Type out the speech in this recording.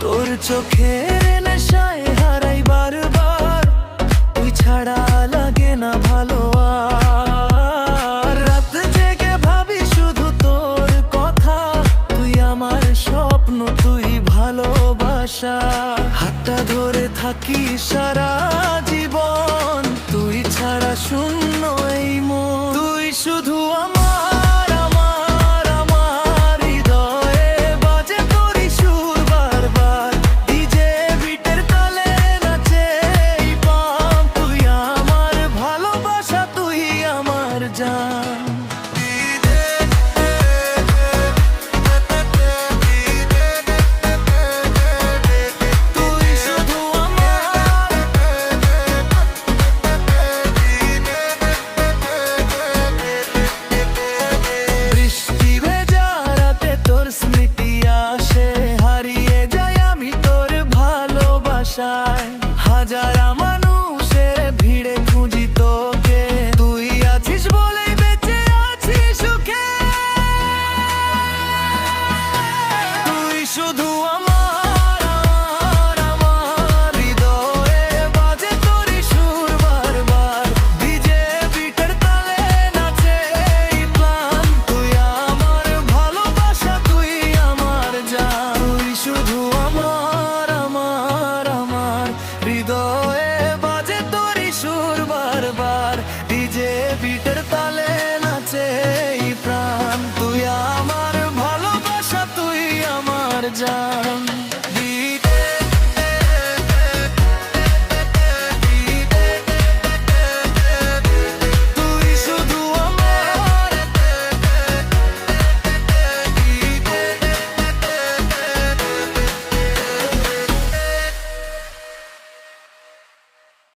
তোর চোখের নেশায় হারাই বারবার, তুই ছাড়া লাগে না ভালো আর। রাত জেগে ভাবি শুধু তোর কথা, তুই আমার স্বপ্ন, তুই ভালোবাসা। হাতটা ধরে থাকি সারা জীবন, তুই ছাড়া শূন্য এই মন। তুই শুধু আমার হাজার মানুষের ভিড়ে খুঁজি তোকে, তুই আছিস বলেই বেঁচে আছি সুখে। তুই শুধু আমার, আমার হৃদয়ে বাজে তোরই সুর বারবার। ডিজে বিটের তালে নাচে এই প্রাণ, তুই আমার ভালোবাসা, তুই আমার জান। তুই শুধু আমার, আমার হৃদয়ে বাজে তোরই সুর বারবার। ডিজে বিটের তালে নাচে এই প্রাণ, তুই আমার ভালোবাসা, তুই আমার জান।